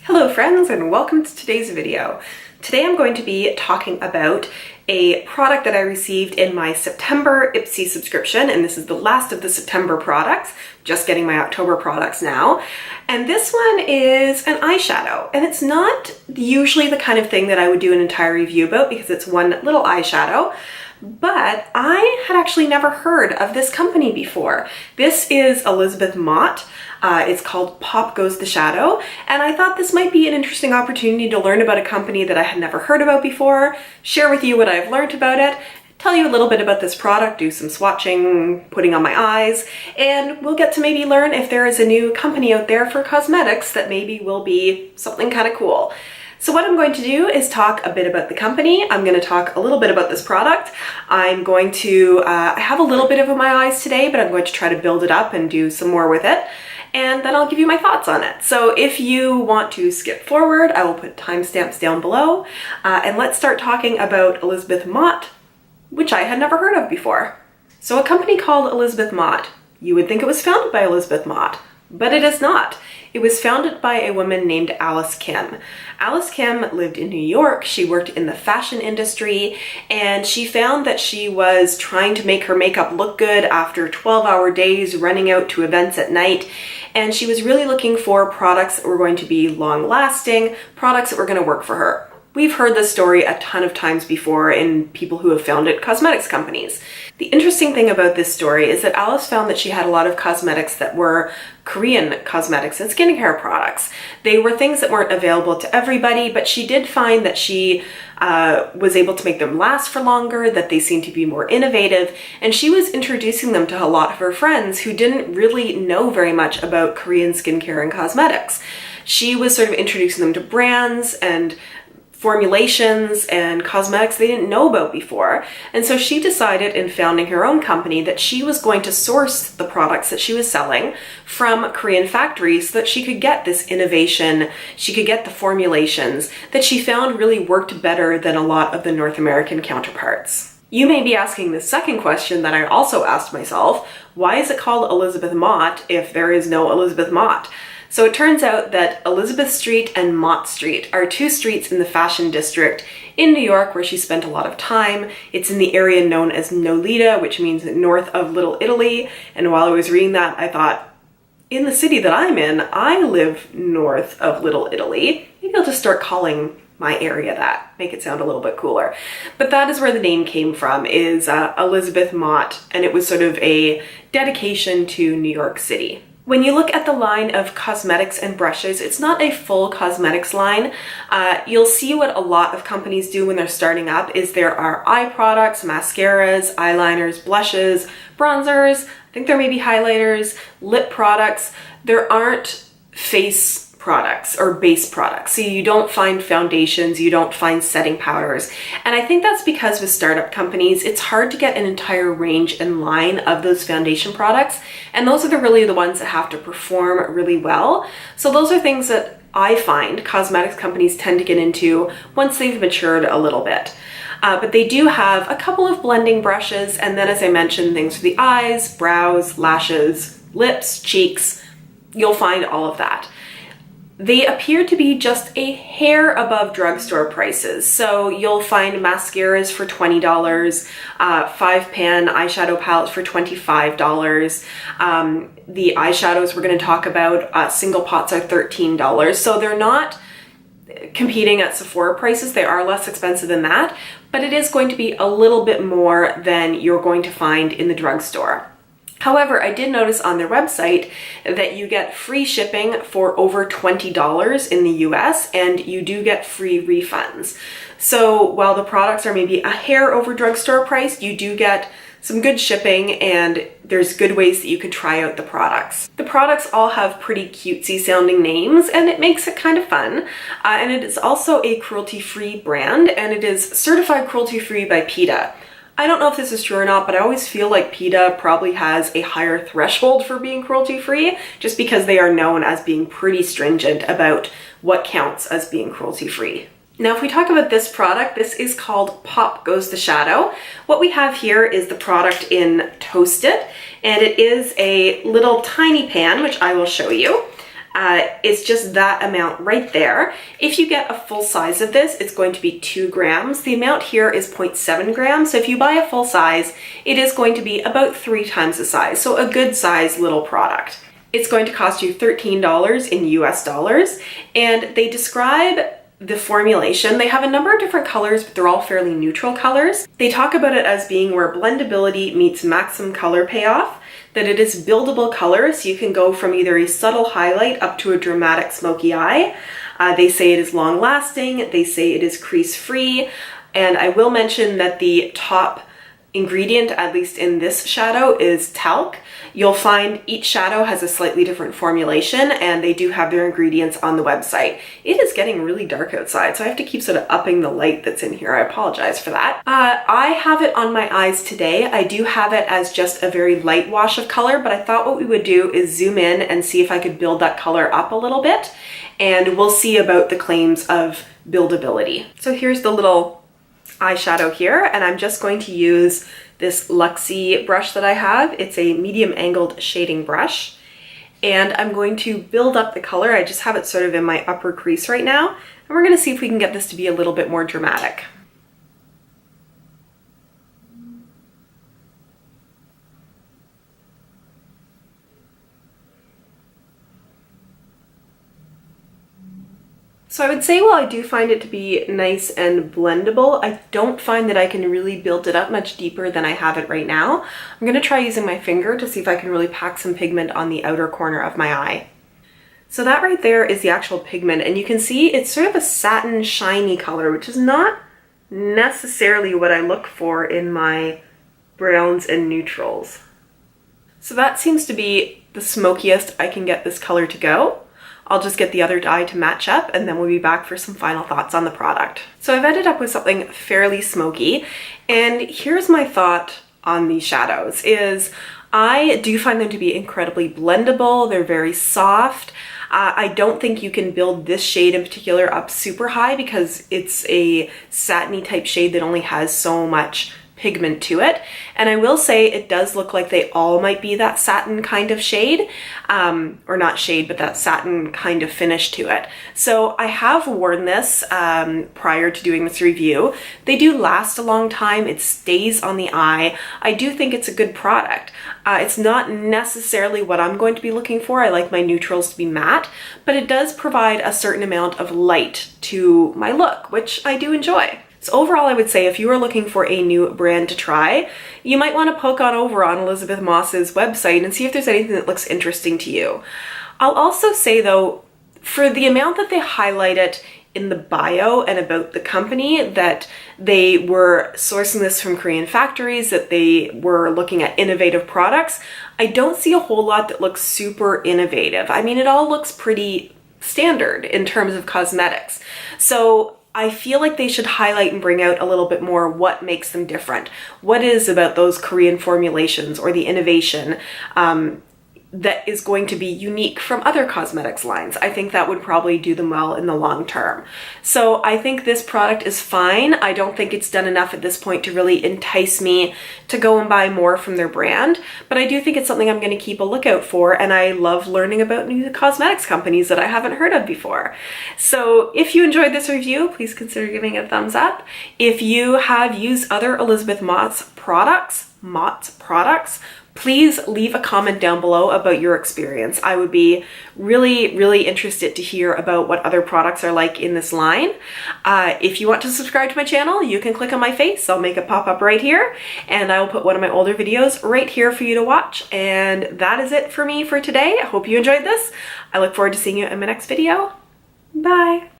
Hello friends, and welcome to today's video. Today I'm going to be talking about a product that I received in my September Ipsy subscription, and this is the last of the September products, just getting my October products now. And this one is an eyeshadow, and it's not usually the kind of thing that I would do an entire review about because it's one little eyeshadow, but I had actually never heard of this company before. This is Elizabeth Mott. It's called Pop Goes the Shadow, and I thought this might be an interesting opportunity to learn about a company that I had never heard about before, share with you what I've learned about it, tell you a little bit about this product, do some swatching, putting on my eyes, and we'll get to maybe learn if there is a new company out there for cosmetics that maybe will be something kind of cool. So what I'm going to do is talk a bit about the company. I'm going to talk a little bit about this product. I'm going to, I have a little bit of my eyes today, but I'm going to try to build it up and do some more with it. And then I'll give you my thoughts on it. So if you want to skip forward, I will put timestamps down below. And let's start talking about Elizabeth Mott, which I had never heard of before. So a company called Elizabeth Mott, you would think it was founded by Elizabeth Mott, but it is not. It was founded by a woman named Alice Kim. Alice Kim lived in New York. She worked in the fashion industry, and she found that she was trying to make her makeup look good after 12-hour days running out to events at night. And she was really looking for products that were going to be long-lasting, products that were going to work for her. We've heard this story a ton of times before in people who have founded cosmetics companies. The interesting thing about this story is that Alice found that she had a lot of cosmetics that were Korean cosmetics and skincare products. They were things that weren't available to everybody, but she did find that she was able to make them last for longer, that they seemed to be more innovative, and she was introducing them to a lot of her friends who didn't really know very much about Korean skincare and cosmetics. She was sort of introducing them to brands and formulations and cosmetics they didn't know about before. And so she decided in founding her own company that she was going to source the products that she was selling from Korean factories so that she could get this innovation, she could get the formulations that she found really worked better than a lot of the North American counterparts. You may be asking the second question that I also asked myself, why is it called Elizabeth Mott if there is no Elizabeth Mott? So it turns out that Elizabeth Street and Mott Street are two streets in the fashion district in New York where she spent a lot of time. It's in the area known as Nolita, which means north of Little Italy. And while I was reading that, I thought, in the city that I'm in, I live north of Little Italy. Maybe I'll just start calling my area that, make it sound a little bit cooler. But that is where the name came from, is Elizabeth Mott, and it was sort of a dedication to New York City. When you look at the line of cosmetics and brushes, it's not a full cosmetics line. You'll see what a lot of companies do when they're starting up is there are eye products, mascaras, eyeliners, blushes, bronzers, I think there may be highlighters, lip products. There aren't face products or base products. So you don't find foundations, you don't find setting powders. And I think that's because with startup companies, it's hard to get an entire range and line of those foundation products. And those are really the ones that have to perform really well. So those are things that I find cosmetics companies tend to get into once they've matured a little bit. But they do have a couple of blending brushes. And then as I mentioned, things for the eyes, brows, lashes, lips, cheeks, you'll find all of that. They appear to be just a hair above drugstore prices. So you'll find mascaras for $20, 5-pan eyeshadow palettes for $25. The eyeshadows we're going to talk about, single pots are $13. So they're not competing at Sephora prices. They are less expensive than that, but it is going to be a little bit more than you're going to find in the drugstore. However, I did notice on their website that you get free shipping for over $20 in the US, and you do get free refunds. So while the products are maybe a hair over drugstore price, you do get some good shipping, and there's good ways that you could try out the products. The products all have pretty cutesy sounding names, and it makes it kind of fun. And it is also a cruelty-free brand, and it is certified cruelty-free by PETA. I don't know if this is true or not, but I always feel like PETA probably has a higher threshold for being cruelty-free just because they are known as being pretty stringent about what counts as being cruelty-free. Now, if we talk about this product, this is called Pop Goes the Shadow. What we have here is the product in Toasted, and it is a little tiny pan, which I will show you. It's just that amount right there. If you get a full size of this, it's going to be 2 grams. The amount here is 0.7 grams. So if you buy a full size, it is going to be about 3 times the size. So a good size little product. It's going to cost you $13 in US dollars. And they describe the formulation. They have a number of different colors, but they're all fairly neutral colors. They talk about it as being where blendability meets maximum color payoff, that it is buildable color, so you can go from either a subtle highlight up to a dramatic smoky eye. They say it is long lasting, they say it is crease free, and I will mention that the top ingredient, at least in this shadow, is talc. You'll find each shadow has a slightly different formulation, and they do have their ingredients on the website. It is getting really dark outside, so I have to keep sort of upping the light that's in here. I apologize for that. I have it on my eyes today. I do have it as just a very light wash of color, but I thought what we would do is zoom in and see if I could build that color up a little bit, and we'll see about the claims of buildability. So here's the little eyeshadow here, and I'm just going to use this Luxie brush that I have. It's a medium angled shading brush, and I'm going to build up the color. I just have it sort of in my upper crease right now, and we're going to see if we can get this to be a little bit more dramatic. So I would say while I do find it to be nice and blendable, I don't find that I can really build it up much deeper than I have it right now. I'm going to try using my finger to see if I can really pack some pigment on the outer corner of my eye. So that right there is the actual pigment, and you can see it's sort of a satin shiny color, which is not necessarily what I look for in my browns and neutrals. So that seems to be the smokiest I can get this color to go. I'll just get the other dye to match up, and then we'll be back for some final thoughts on the product. So I've ended up with something fairly smoky, and here's my thought on these shadows is I do find them to be incredibly blendable. They're very soft. I don't think you can build this shade in particular up super high because it's a satiny type shade that only has so much pigment to it. And I will say it does look like they all might be that satin kind of shade, or not shade, but that satin kind of finish to it. So I have worn this prior to doing this review. They do last a long time. It stays on the eye. I do think it's a good product. It's not necessarily what I'm going to be looking for. I like my neutrals to be matte, but it does provide a certain amount of light to my look, which I do enjoy. So overall, I would say if you are looking for a new brand to try, you might want to poke on over on Elizabeth Moss's website and see if there's anything that looks interesting to you. I'll also say though, for the amount that they highlight it in the bio and about the company, that they were sourcing this from Korean factories, that they were looking at innovative products, I don't see a whole lot that looks super innovative. I mean, it all looks pretty standard in terms of cosmetics. So I feel like they should highlight and bring out a little bit more what makes them different. What is about those Korean formulations or the innovation that is going to be unique from other cosmetics lines? I think that would probably do them well in the long term. So I think this product is fine. I don't think it's done enough at this point to really entice me to go and buy more from their brand, but I do think it's something I'm going to keep a lookout for, and I love learning about new cosmetics companies that I haven't heard of before. So if you enjoyed this review, please consider giving it a thumbs up. If you have used other Elizabeth Mott's products, please leave a comment down below about your experience. I would be really, really interested to hear about what other products are like in this line. If you want to subscribe to my channel, you can click on my face. I'll make it pop up right here, and I will put one of my older videos right here for you to watch. And that is it for me for today. I hope you enjoyed this. I look forward to seeing you in my next video. Bye.